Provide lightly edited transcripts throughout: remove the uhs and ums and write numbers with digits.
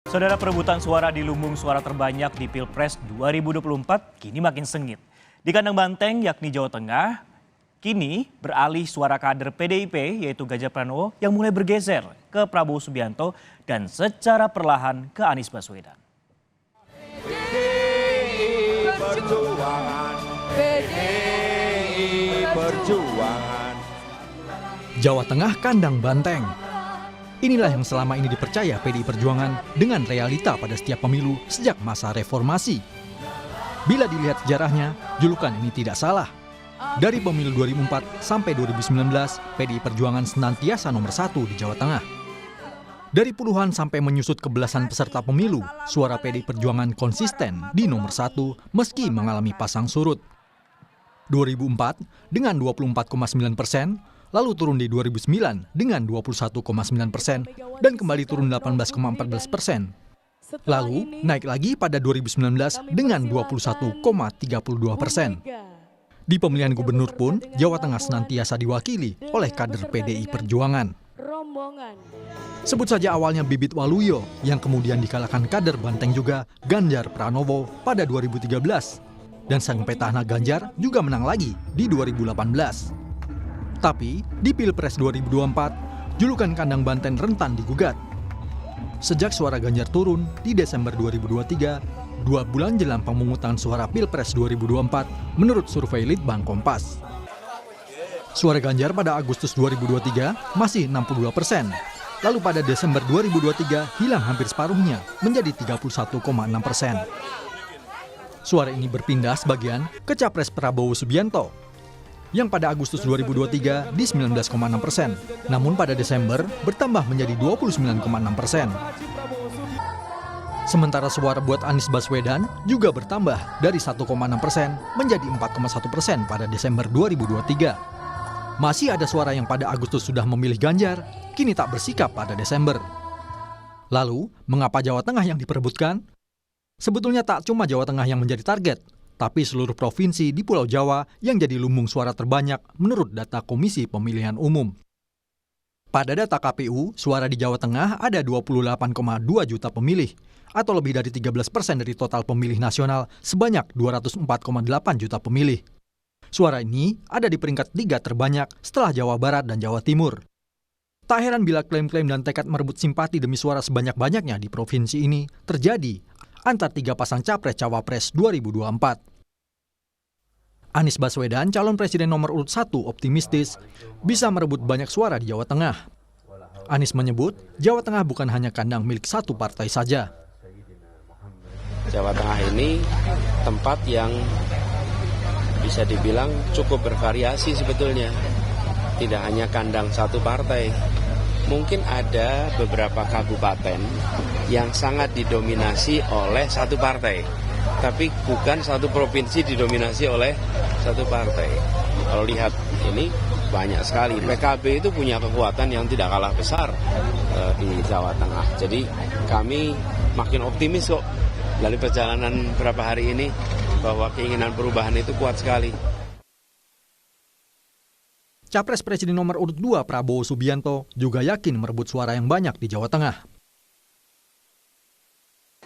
Saudara, perebutan suara di lumbung suara terbanyak di Pilpres 2024 kini makin sengit. Di kandang banteng yakni Jawa Tengah, kini beralih suara kader PDIP yaitu Ganjar Pranowo yang mulai bergeser ke Prabowo Subianto dan secara perlahan ke Anies Baswedan. Jawa Tengah kandang banteng. Inilah yang selama ini dipercaya PDI Perjuangan dengan realita pada setiap pemilu sejak masa reformasi. Bila dilihat sejarahnya, julukan ini tidak salah. Dari pemilu 2004 sampai 2019, PDI Perjuangan senantiasa nomor 1 di Jawa Tengah. Dari puluhan sampai menyusut ke belasan peserta pemilu, suara PDI Perjuangan konsisten di nomor 1 meski mengalami pasang surut. 2004 dengan 24,9%, lalu turun di 2009 dengan 21,9% dan kembali turun 18,14%. Lalu naik lagi pada 2019 dengan 21,32%. Di pemilihan gubernur pun, Jawa Tengah senantiasa diwakili oleh kader PDI Perjuangan. Sebut saja awalnya Bibit Waluyo yang kemudian dikalahkan kader banteng juga Ganjar Pranowo pada 2013. Dan sang petahana Ganjar juga menang lagi di 2018. Tapi di Pilpres 2024, julukan kandang banteng rentan digugat. Sejak suara Ganjar turun di Desember 2023, 2 bulan jelang pemungutan suara Pilpres 2024 menurut survei Litbang Kompas. Suara Ganjar pada Agustus 2023 masih 62%. Lalu pada Desember 2023 hilang hampir separuhnya menjadi 31,6%. Suara ini berpindah sebagian ke Capres Prabowo Subianto yang pada Agustus 2023 di 19,6%, namun pada Desember bertambah menjadi 29,6%. Sementara suara buat Anies Baswedan juga bertambah dari 1,6% menjadi 4,1% pada Desember 2023. Masih ada suara yang pada Agustus sudah memilih Ganjar, kini tak bersikap pada Desember. Lalu, mengapa Jawa Tengah yang diperebutkan? Sebetulnya tak cuma Jawa Tengah yang menjadi target, tapi seluruh provinsi di Pulau Jawa yang jadi lumbung suara terbanyak menurut data Komisi Pemilihan Umum. Pada data KPU, suara di Jawa Tengah ada 28,2 juta pemilih, atau lebih dari 13% dari total pemilih nasional sebanyak 204,8 juta pemilih. Suara ini ada di peringkat 3 terbanyak setelah Jawa Barat dan Jawa Timur. Tak heran bila klaim-klaim dan tekad merebut simpati demi suara sebanyak-banyaknya di provinsi ini terjadi antar 3 pasang Capres-Cawapres 2024. Anies Baswedan, calon presiden nomor urut 1, optimistis bisa merebut banyak suara di Jawa Tengah. Anies menyebut, Jawa Tengah bukan hanya kandang milik satu partai saja. Jawa Tengah ini tempat yang bisa dibilang cukup bervariasi sebetulnya. Tidak hanya kandang satu partai. Mungkin ada beberapa kabupaten yang sangat didominasi oleh satu partai, tapi bukan satu provinsi didominasi oleh satu partai. Kalau lihat ini banyak sekali. PKB itu punya kekuatan yang tidak kalah besar di Jawa Tengah. Jadi kami makin optimis kok dari perjalanan beberapa hari ini bahwa keinginan perubahan itu kuat sekali. Capres Presiden nomor urut 2 Prabowo Subianto juga yakin merebut suara yang banyak di Jawa Tengah.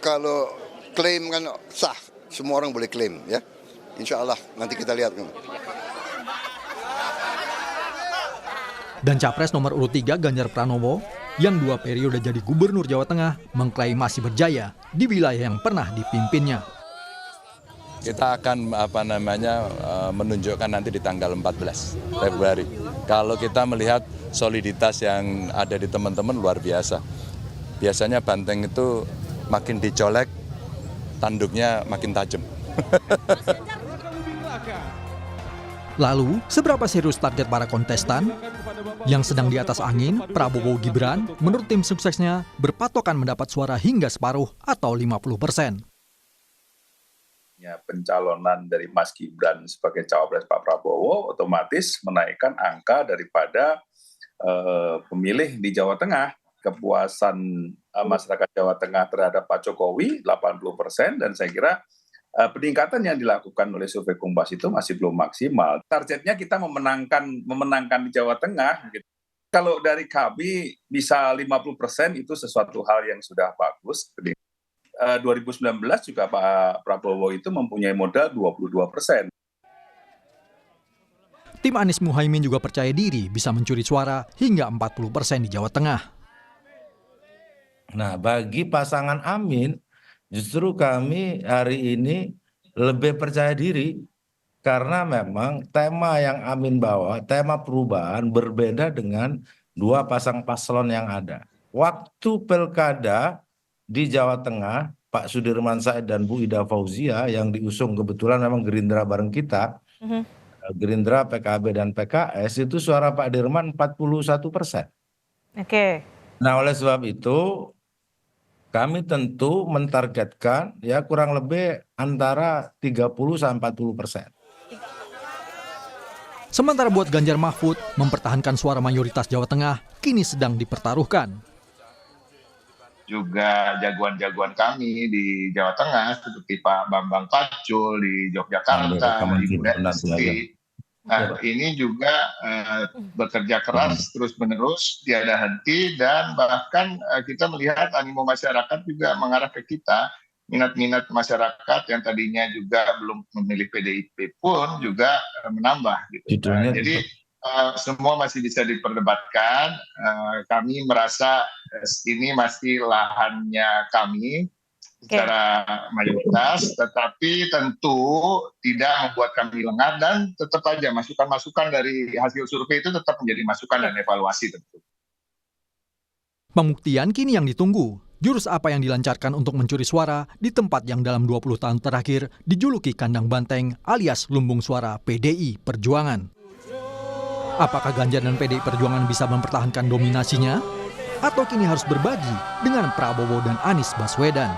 Kalau klaim kan sah, semua orang boleh klaim ya. Insya Allah nanti kita lihat. Dan Capres nomor urut 3 Ganjar Pranowo yang 2 periode jadi gubernur Jawa Tengah mengklaim masih berjaya di wilayah yang pernah dipimpinnya. Kita akan menunjukkan nanti di tanggal 14 Februari. Kalau kita melihat soliditas yang ada di teman-teman luar biasa. Biasanya banteng itu makin dicolek, tanduknya makin tajam. Lalu, seberapa serius target para kontestan? Yang sedang di atas angin, Prabowo Gibran, menurut tim suksesnya, berpatokan mendapat suara hingga separuh atau 50%. Pencalonan dari Mas Gibran sebagai cawapres Pak Prabowo otomatis menaikkan angka daripada pemilih di Jawa Tengah. Kepuasan masyarakat Jawa Tengah terhadap Pak Jokowi 80%, dan saya kira peningkatan yang dilakukan oleh survei Kompas itu masih belum maksimal. Targetnya kita memenangkan di Jawa Tengah. Gitu. Kalau dari kami bisa 50% itu sesuatu hal yang sudah bagus. 2019 juga Pak Prabowo itu mempunyai modal 22%. Tim Anies Muhaimin juga percaya diri bisa mencuri suara hingga 40% di Jawa Tengah. Nah, bagi pasangan Amin, justru kami hari ini lebih percaya diri karena memang tema yang Amin bawa, tema perubahan berbeda dengan dua pasang paslon yang ada. Waktu pilkada di Jawa Tengah, Pak Sudirman Said dan Bu Ida Fauzia yang diusung kebetulan memang Gerindra bareng kita, Gerindra, PKB, dan PKS itu suara Pak Dirman 41%. Oke. Nah, oleh sebab itu kami tentu mentargetkan ya kurang lebih antara 30-40%. Sementara buat Ganjar Mahfud, mempertahankan suara mayoritas Jawa Tengah kini sedang dipertaruhkan. Juga jagoan-jagoan kami di Jawa Tengah seperti Pak Bambang Pacul di Yogyakarta, Ibu Desti. Nah, ini juga bekerja keras terus-menerus, tiada henti, dan bahkan kita melihat animo masyarakat juga mengarah ke kita. Minat-minat masyarakat yang tadinya juga belum memilih PDIP pun juga menambah. Gitu. Jadi semua masih bisa diperdebatkan. Kami merasa ini masih lahannya kami secara mayoritas, tetapi tentu tidak membuat kami lengah dan tetap aja masukan-masukan dari hasil survei itu tetap menjadi masukan dan evaluasi tentu. Pembuktian kini yang ditunggu. Jurus apa yang dilancarkan untuk mencuri suara di tempat yang dalam 20 tahun terakhir dijuluki kandang banteng alias lumbung suara PDI Perjuangan. Apakah Ganjar dan PDI Perjuangan bisa mempertahankan dominasinya? Atau kini harus berbagi dengan Prabowo dan Anies Baswedan?